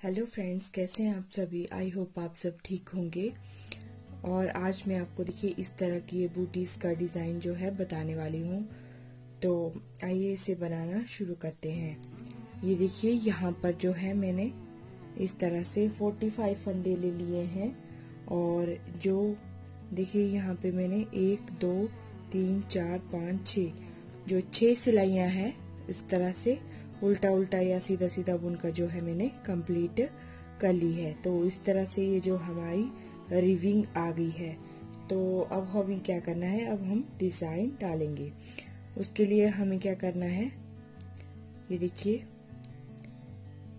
Hello friends, कैसे हैं आप सभी। आई होप आप सब ठीक होंगे। और आज मैं आपको देखिए इस तरह की ये बूटीज का डिजाइन जो है बताने वाली हूँ। तो आइए इसे बनाना शुरू करते हैं। ये देखिए यहाँ पर जो है मैंने इस तरह से 45 फंदे ले लिए हैं। और जो देखिए यहाँ पे मैंने 1 2 3 4 5 6 जो 6 सिलाइयाँ हैं इस तरह से उल्टा उल्टा या सीधा सीधा बुनकर जो है मैंने कंप्लीट कर ली है। तो इस तरह से ये जो हमारी रिविंग आ गई है। तो अब हमें क्या करना है, अब हम डिजाइन डालेंगे। उसके लिए हमें क्या करना है, ये देखिए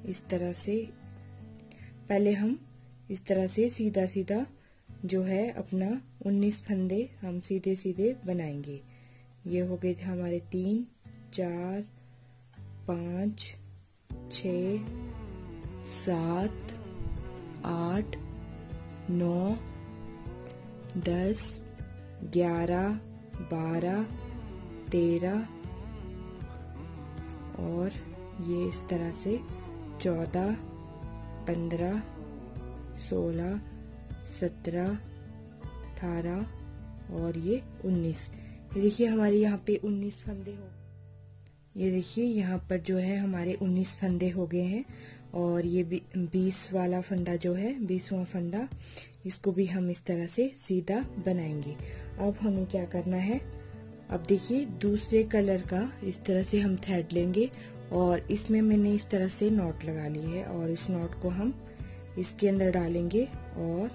इस तरह से पहले हम इस तरह से सीधा सीधा जो है अपना 19 फंदे हम सीधे सीधे बनाएंगे। ये हो गए थे हमारे 3 4 5 6 7 8 9 10 11 12 13 और ये इस तरह से 14 15 16 17 18 और ये 19। ये देखिए हमारे यहाँ पे 19 फंदे हो। ये देखिए यहाँ पर जो है हमारे 19 फंदे हो गए हैं। और ये 20 वाला फंदा जो है 20वां फंदा, इसको भी हम इस तरह से सीधा बनाएंगे। अब हमें क्या करना है, अब देखिए दूसरे कलर का इस तरह से हम थ्रेड लेंगे और इसमें मैंने इस तरह से नॉट लगा ली है। और इस नॉट को हम इसके अंदर डालेंगे और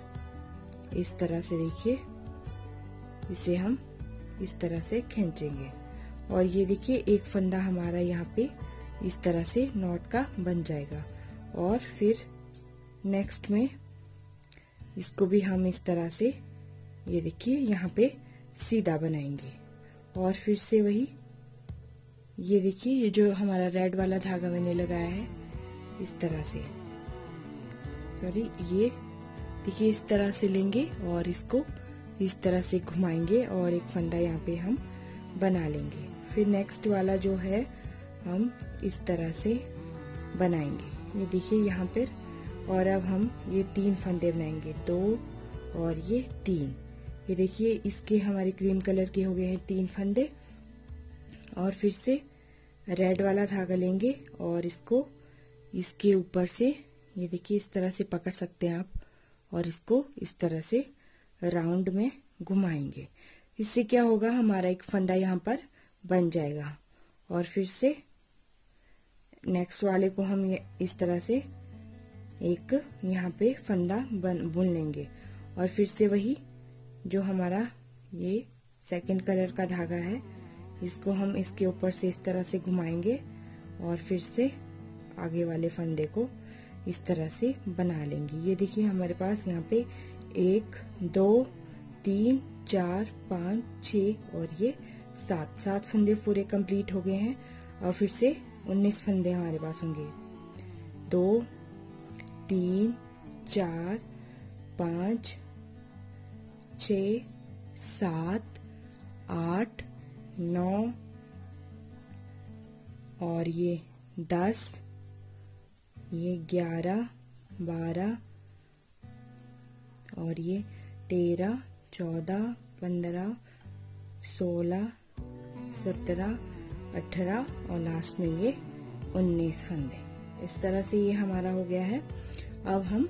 इस तरह से देखिए इसे हम इस तरह से खींचेंगे। और ये देखिए एक फंदा हमारा यहाँ पे इस तरह से नॉट का बन जाएगा। और फिर नेक्स्ट में इसको भी हम इस तरह से ये देखिए यहाँ पे सीधा बनाएंगे। और फिर से वही ये देखिए ये जो हमारा रेड वाला धागा मैंने लगाया है इस तरह से, सॉरी ये देखिए इस तरह से लेंगे और इसको इस तरह से घुमाएंगे और एक फंदा यहाँ पे हम बना लेंगे। फिर नेक्स्ट वाला जो है हम इस तरह से बनाएंगे। ये देखिए यहाँ पर। और अब हम ये 3 फंदे बनाएंगे, 2 और ये 3। ये देखिए इसके हमारे क्रीम कलर के हो गए हैं 3 फंदे। और फिर से रेड वाला धागा लेंगे और इसको इसके ऊपर से ये देखिए इस तरह से पकड़ सकते हैं आप और इसको इस तरह से राउंड में घुमाएंगे। इससे क्या होगा, हमारा एक फंदा यहाँ पर बन जाएगा। और फिर से नेक्स्ट वाले को हम ये इस तरह से एक यहाँ पे फंदा बुन लेंगे। और फिर से वही जो हमारा ये सेकंड कलर का धागा है इसको हम इसके ऊपर से इस तरह से घुमाएंगे और फिर से आगे वाले फंदे को इस तरह से बना लेंगे। ये देखिए हमारे पास यहाँ पे 1 2 3 4 5 6 और ये 7 फंदे पूरे कंप्लीट हो गए हैं। और फिर से 19 फंदे हमारे पास होंगे। 2 3 4 5 6 7 8 9 और ये 10, ये 11 12 और ये 13 14 15 16 17 18 और लास्ट में ये 19 फंदे। इस तरह से ये हमारा हो गया है। अब हम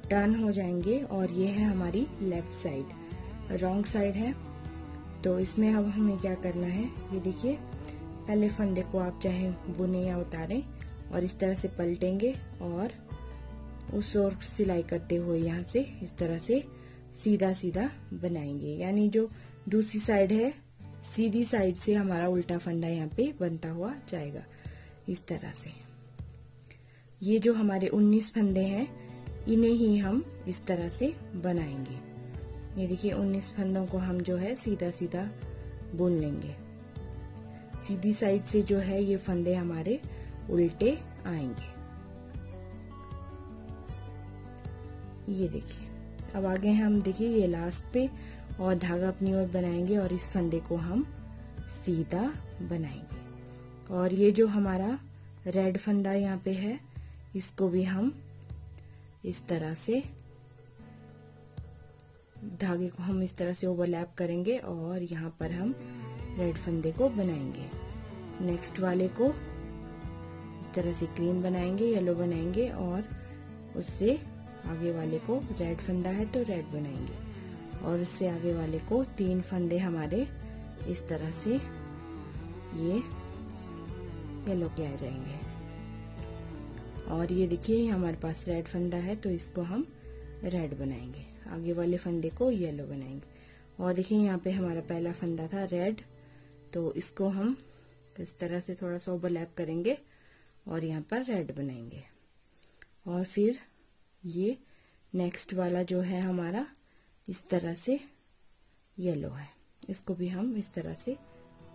टर्न हो जाएंगे और ये है हमारी लेफ्ट साइड। रॉन्ग साइड है तो इसमें अब हमें क्या करना है, ये देखिए पहले फंदे को आप चाहे बुने या उतारें और इस तरह से पलटेंगे और उस ओर सिलाई करते हुए यहाँ से इस तरह से सीधा सीधा बनाएंगे। यानी जो दूसरी साइड है सीधी साइड से हमारा उल्टा फंदा यहाँ पे बनता हुआ जाएगा इस तरह से। ये जो हमारे 19 फंदे हैं इन्हें ही हम इस तरह से बनाएंगे। ये देखिए 19 फंदों को हम जो है सीधा सीधा बुन लेंगे। सीधी साइड से जो है ये फंदे हमारे उल्टे आएंगे। ये देखिए अब आगे हम देखिए ये लास्ट पे और धागा अपनी ओर बनाएंगे और इस फंदे को हम सीधा बनाएंगे। और ये जो हमारा रेड फंदा यहाँ पे है इसको भी हम इस तरह से धागे को हम इस तरह से ओवरलैप करेंगे और यहाँ पर हम रेड फंदे को बनाएंगे। नेक्स्ट वाले को इस तरह से ग्रीन बनाएंगे, येलो बनाएंगे और उससे आगे वाले को रेड फंदा है तो रेड बनाएंगे और उससे आगे वाले को 3 फंदे हमारे इस तरह से ये येलो के आ जाएंगे। और ये देखिए हमारे पास रेड फंदा है तो इसको हम रेड बनाएंगे, आगे वाले फंदे को येलो बनाएंगे। और देखिए यहाँ पे हमारा पहला फंदा था रेड, तो इसको हम इस तरह से थोड़ा सा ओवरलैप करेंगे और यहाँ पर रेड बनाएंगे। और फिर ये नेक्स्ट वाला जो है हमारा इस तरह से येलो है, इसको भी हम इस तरह से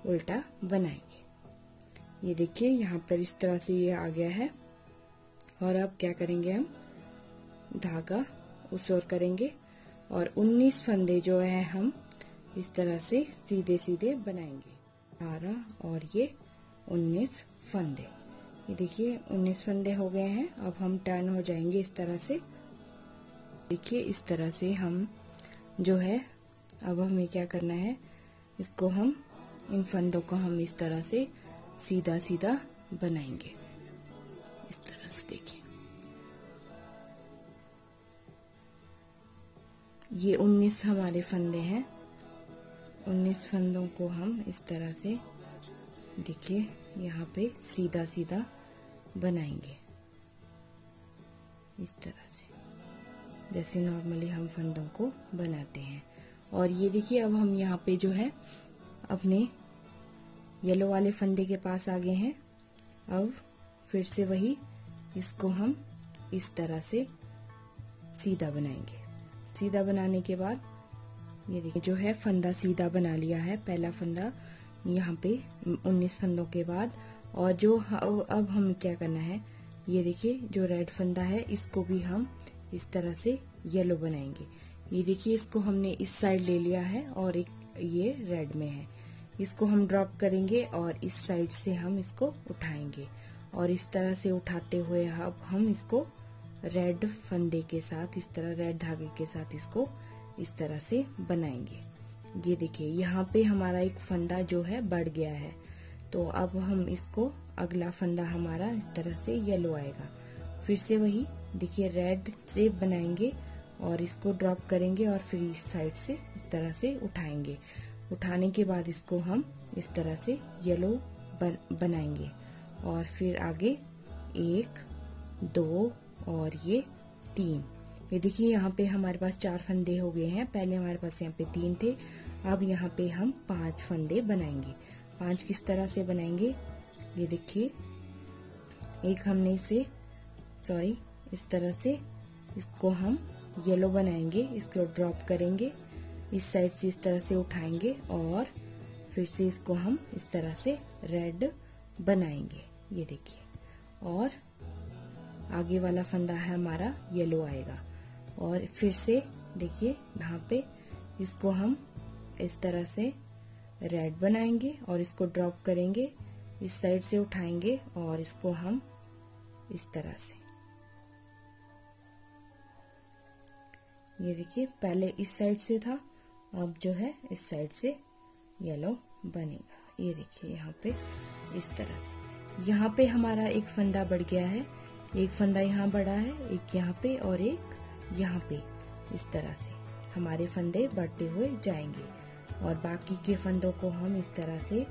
उल्टा बनाएंगे। ये देखिए यहाँ पर इस तरह से ये आ गया है। और अब क्या करेंगे, हम धागा उस ओर करेंगे और 19 फंदे जो है हम इस तरह से सीधे सीधे बनाएंगे। 18 और ये 19 फंदे, ये देखिए 19 फंदे हो गए हैं। अब हम टर्न हो जाएंगे इस तरह से। देखिए इस तरह से हम जो है, अब हमें क्या करना है, इसको हम इन फंदों को हम इस तरह से सीधा सीधा बनाएंगे। इस तरह से देखिए ये 19 हमारे फंदे हैं। 19 फंदों को हम इस तरह से देखिए यहाँ पे सीधा सीधा बनाएंगे इस तरह से, जैसे नॉर्मली हम फंदों को बनाते हैं। और ये देखिए अब हम यहाँ पे जो है अपने येलो वाले फंदे के पास आ गए हैं। अब फिर से वही इसको हम इस तरह से सीधा बनाएंगे। सीधा बनाने के बाद ये देखिए जो है फंदा सीधा बना लिया है, पहला फंदा यहाँ पे 19 फंदों के बाद। और जो अब हमें क्या करना है, ये देखिए जो रेड फंदा है इसको भी हम इस तरह से येलो बनाएंगे। ये देखिए इसको हमने इस साइड ले लिया है और एक ये रेड में है, इसको हम ड्रॉप करेंगे और इस साइड से हम इसको उठाएंगे और इस तरह से उठाते हुए अब हम इसको रेड फंदे के साथ, इस तरह रेड धागे के साथ इसको इस तरह से बनाएंगे। ये देखिए यहाँ पे हमारा एक फंदा जो है बढ़ गया है, तो अब हम इसको अगला फंदा हमारा इस तरह से येलो आएगा। फिर से वही देखिए रेड से बनाएंगे और इसको ड्रॉप करेंगे और फिर इस साइड से इस तरह से उठाएंगे। उठाने के बाद इसको हम इस तरह से येलो बनाएंगे और फिर आगे 1 2 और ये 3। ये देखिए यहाँ पे हमारे पास 4 फंदे हो गए हैं, पहले हमारे पास यहाँ पे 3 थे, अब यहाँ पे हम 5 फंदे बनाएंगे। 5 किस तरह से बनाएंगे, ये देखिए एक हमने इसे इस तरह से इसको हम येलो बनाएंगे, इसको ड्रॉप करेंगे, इस साइड से इस तरह से उठाएंगे और फिर से इसको हम इस तरह से रेड बनाएंगे। ये देखिए और आगे वाला फंदा है हमारा येलो आएगा और फिर से देखिए यहाँ पे इसको हम इस तरह से रेड बनाएंगे और इसको ड्रॉप करेंगे, इस साइड से उठाएंगे और इसको हम इस तरह से, ये देखिए पहले इस साइड से था, अब जो है इस साइड से येलो बनेगा। ये देखिए यहाँ पे इस तरह से, यहाँ पे हमारा एक फंदा बढ़ गया है, एक फंदा यहाँ बढ़ा है, एक यहाँ पे और एक यहाँ पे। इस तरह से हमारे फंदे बढ़ते हुए जाएंगे और बाकी के फंदों को हम इस तरह से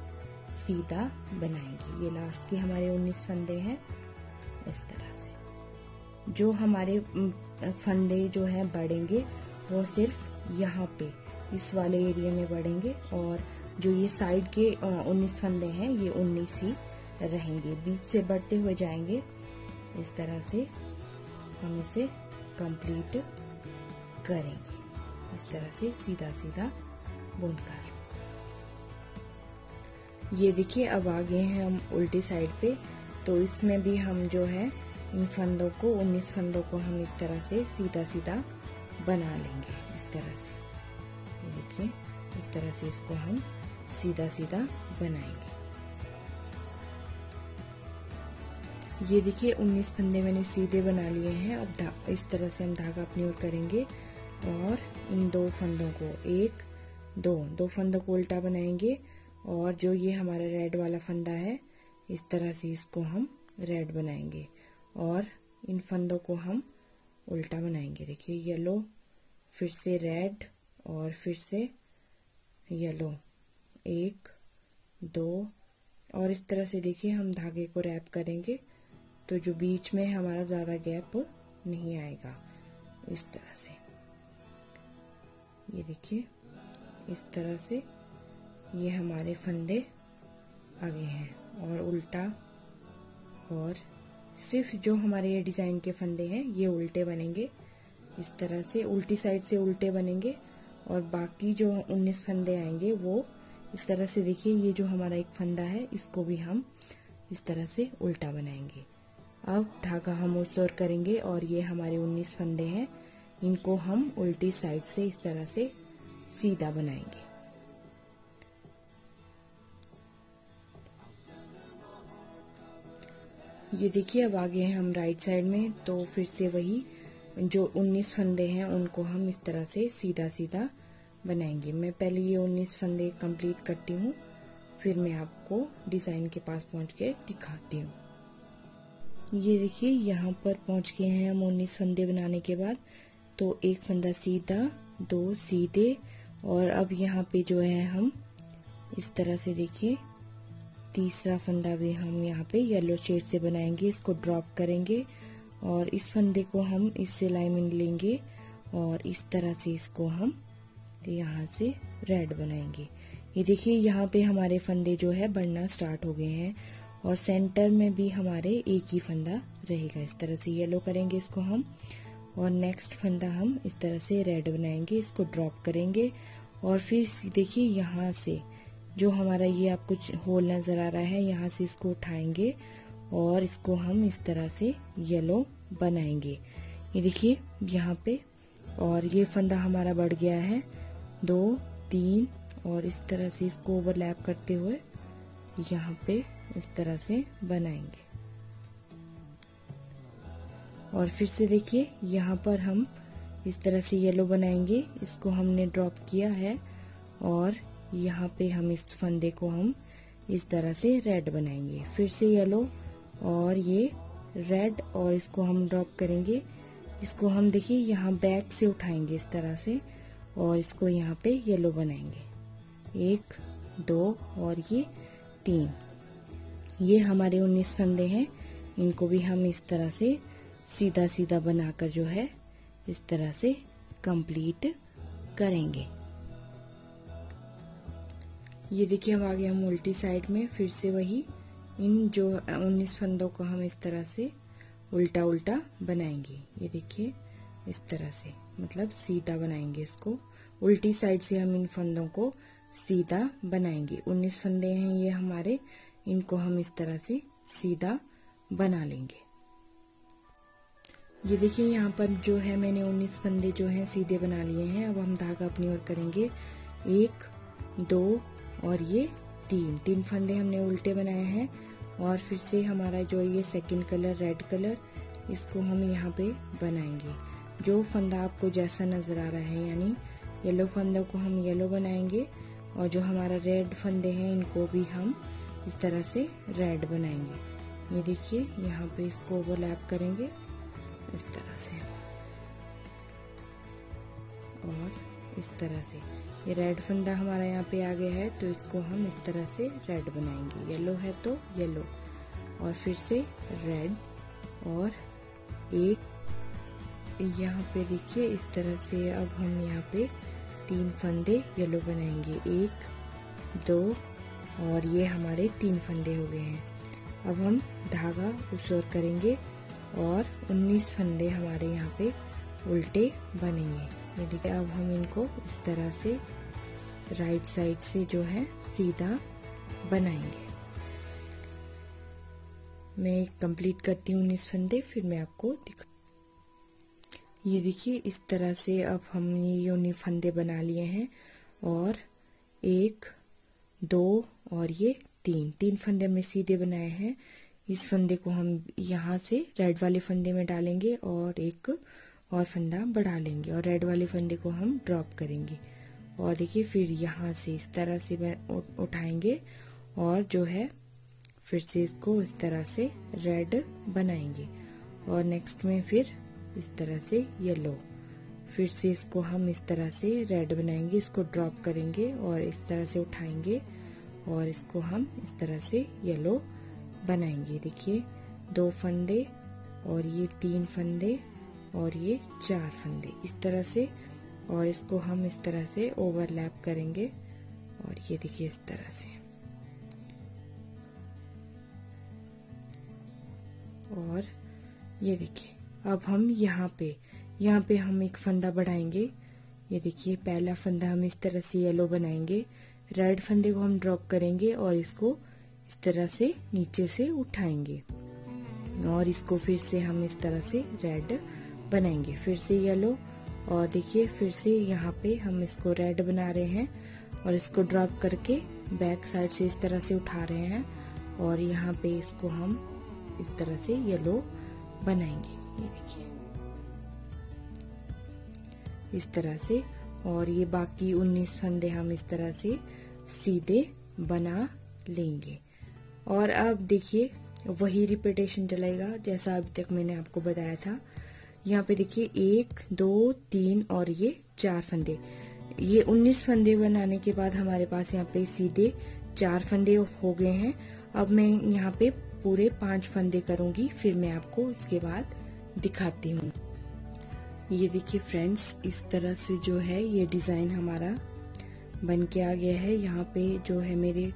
सीधा बनाएंगे। ये लास्ट के हमारे 19 फंदे हैं। इस तरह से जो हमारे फंदे जो है बढ़ेंगे वो सिर्फ यहाँ पे इस वाले एरिया में बढ़ेंगे और जो ये साइड के 19 फंदे हैं ये 19 ही रहेंगे, बीच से बढ़ते हुए जाएंगे। इस तरह से हम इसे कंप्लीट करेंगे, इस तरह से सीधा सीधा बुनकर। ये देखिए अब आ गए हैं हम उल्टी साइड पे, तो इसमें भी हम जो है इन फंदों को 19 फंदों को हम इस तरह से सीधा सीधा बना लेंगे। इस तरह से ये देखिए इस तरह से इसको हम सीधा सीधा बनाएंगे। ये देखिए 19 फंदे मैंने सीधे बना लिए हैं। अब इस तरह से हम धागा अपनी ओर करेंगे और इन 2 फंदों को 1 2 फंदों को उल्टा बनाएंगे और जो ये हमारा रेड वाला फंदा है इस तरह से इसको हम रेड बनाएंगे और इन फंदों को हम उल्टा बनाएंगे। देखिए येलो, फिर से रेड और फिर से येलो, 1 2 और इस तरह से देखिए हम धागे को रैप करेंगे तो जो बीच में हमारा ज्यादा गैप नहीं आएगा। इस तरह से ये देखिए इस तरह से ये हमारे फंदे आगे हैं और उल्टा, और सिर्फ जो हमारे ये डिजाइन के फंदे हैं ये उल्टे बनेंगे। इस तरह से उल्टी साइड से उल्टे बनेंगे और बाकी जो 19 फंदे आएंगे वो इस तरह से देखिए ये जो हमारा एक फंदा है इसको भी हम इस तरह से उल्टा बनाएंगे। अब धागा हम उस ओर करेंगे और ये हमारे 19 फंदे हैं, इनको हम उल्टी साइड से इस तरह से सीधा बनाएंगे। ये देखिए अब आगे हैं हम राइट साइड में, तो फिर से वही जो 19 फंदे हैं उनको हम इस तरह से सीधा सीधा बनाएंगे। मैं पहले ये 19 फंदे कंप्लीट करती हूँ, फिर मैं आपको डिजाइन के पास पहुँच के दिखाती हूँ। ये देखिए यहाँ पर पहुँच गए हैं हम 19 फंदे बनाने के बाद। तो एक फंदा सीधा, 2 सीधे, और अब यहाँ पे जो है हम इस तरह से देखिए तीसरा फंदा भी हम यहाँ पे येलो शेड से बनाएंगे। इसको ड्रॉप करेंगे और इस फंदे को हम इस सिलाई में लेंगे और इस तरह से इसको हम यहाँ से रेड बनाएंगे। ये देखिए यहाँ पे हमारे फंदे जो है बढ़ना स्टार्ट हो गए हैं और सेंटर में भी हमारे एक ही फंदा रहेगा। इस तरह से येलो करेंगे इसको हम और नेक्स्ट फंदा हम इस तरह से रेड बनाएंगे। इसको ड्रॉप करेंगे और फिर देखिए यहाँ से जो हमारा ये आपको होल नजर आ रहा है, यहाँ से इसको उठाएंगे और इसको हम इस तरह से येलो बनाएंगे। ये देखिए यहाँ पे, और ये फंदा हमारा बढ़ गया है 2 3 और इस तरह से इसको ओवरलैप करते हुए यहाँ पे इस तरह से बनाएंगे। और फिर से देखिए यहाँ पर हम इस तरह से येलो बनाएंगे। इसको हमने ड्रॉप किया है और यहाँ पे हम इस फंदे को हम इस तरह से रेड बनाएंगे। फिर से येलो और ये रेड और इसको हम ड्रॉप करेंगे। इसको हम देखिए यहाँ बैक से उठाएंगे इस तरह से और इसको यहाँ पे येलो बनाएंगे। 1 2 और ये 3। ये हमारे 19 फंदे हैं, इनको भी हम इस तरह से सीधा सीधा बनाकर जो है इस तरह से कंप्लीट करेंगे। ये देखिए हम आगे हम उल्टी साइड में फिर से वही इन जो 19 फंदों को हम इस तरह से उल्टा उल्टा बनाएंगे। ये देखिए इस तरह से, मतलब सीधा बनाएंगे इसको। उल्टी साइड से हम इन फंदों को सीधा बनाएंगे। 19 फंदे हैं ये हमारे, इनको हम इस तरह से सीधा बना लेंगे। ये देखिए यहाँ पर जो है मैंने 19 फंदे जो हैं सीधे बना लिए हैं। अब हम धागा अपनी ओर करेंगे। 1 2 और ये 3 फंदे हमने उल्टे बनाए हैं और फिर से हमारा जो ये सेकंड कलर रेड कलर, इसको हम यहाँ पे बनाएंगे। जो फंदा आपको जैसा नजर आ रहा है, यानी येलो फंदों को हम येलो बनाएंगे और जो हमारा रेड फंदे हैं इनको भी हम इस तरह से रेड बनाएंगे। ये देखिए यहाँ पे इसको ओवरलैप करेंगे इस तरह से और इस तरह से। ये रेड फंदा हमारा यहाँ पे आ गया है तो इसको हम इस तरह से रेड बनाएंगे। येलो है तो येलो और फिर से रेड, और एक यहाँ पे देखिए इस तरह से। अब हम यहाँ पे 3 फंदे येलो बनाएंगे। 1 2 और ये हमारे 3 फंदे हो गए हैं। अब हम धागा उस ओर करेंगे और 19 फंदे हमारे यहाँ पे उल्टे बनेंगे। ये देखिए अब हम इनको इस तरह से राइट साइड से जो है सीधा बनाएंगे। मैं कंप्लीट करती हूँ 19 फंदे, फिर मैं आपको दिखा। ये देखिए इस तरह से अब हमने ये 19 फंदे बना लिए हैं और 1 2 और ये 3 फंदे हमने सीधे बनाए हैं। इस फंदे को हम यहाँ से रेड वाले फंदे में डालेंगे और एक और फंदा बढ़ा लेंगे और रेड वाले फंदे को हम ड्रॉप करेंगे और देखिए फिर यहाँ से इस तरह से उठाएंगे और जो है फिर से इसको इस तरह से रेड बनाएंगे और नेक्स्ट में फिर इस तरह से येलो, फिर से इसको हम इस तरह से रेड बनाएंगे, इसको ड्रॉप करेंगे और इस तरह से उठाएंगे और इसको हम इस तरह से येलो बनाएंगे। देखिए 2 फंदे और ये 3 फंदे और ये 4 फंदे इस तरह से, और इसको हम इस तरह से ओवरलैप करेंगे और ये देखिए इस तरह से, और ये देखिए अब हम यहाँ पे हम एक फंदा बढ़ाएंगे। ये देखिए पहला फंदा हम इस तरह से येलो बनाएंगे, रेड फंदे को हम ड्रॉप करेंगे और इसको इस तरह से नीचे से उठाएंगे और इसको फिर से हम इस तरह से रेड बनाएंगे, फिर से येलो, और देखिए फिर से यहाँ पे हम इसको रेड बना रहे हैं और इसको ड्रॉप करके बैक साइड से इस तरह से उठा रहे हैं और यहाँ पे इसको हम इस तरह से येलो बनाएंगे। ये देखिए इस तरह से, और ये बाकी 19 फंदे हम इस तरह से सीधे बना लेंगे। और अब देखिए वही रिपीटेशन चलेगा जैसा अभी तक मैंने आपको बताया था। यहाँ पे देखिए 1 2 3 और ये 4 फंदे, ये 19 फंदे बनाने के बाद हमारे पास यहाँ पे सीधे 4 फंदे हो गए हैं। अब मैं यहाँ पे पूरे 5 फंदे करूंगी, फिर मैं आपको इसके बाद दिखाती हूँ। ये देखिए फ्रेंड्स इस तरह से जो है ये डिजाइन हमारा बन के आ गया है। यहाँ पे जो है मेरे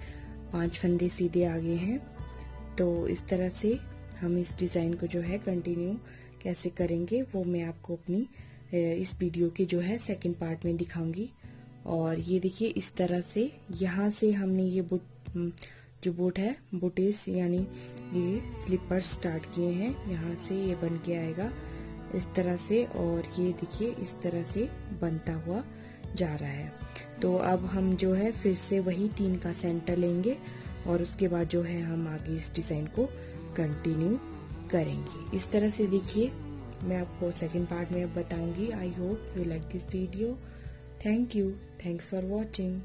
5 फंदे सीधे आ गए हैं। तो इस तरह से हम इस डिजाइन को जो है कंटिन्यू कैसे करेंगे वो मैं आपको अपनी इस वीडियो के जो है सेकंड पार्ट में दिखाऊंगी। और ये देखिए इस तरह से यहाँ से हमने ये जो बूट है बूटीज यानी ये स्लीपर्स स्टार्ट किए हैं, यहाँ से ये बन के आएगा इस तरह से, और ये देखिए इस तरह से बनता हुआ जा रहा है। तो अब हम जो है फिर से वही 3 का सेंटर लेंगे और उसके बाद जो है हम आगे इस डिजाइन को कंटिन्यू करेंगे। इस तरह से देखिए मैं आपको सेकंड पार्ट में बताऊंगी। I hope you like this video. Thank you, thanks for watching.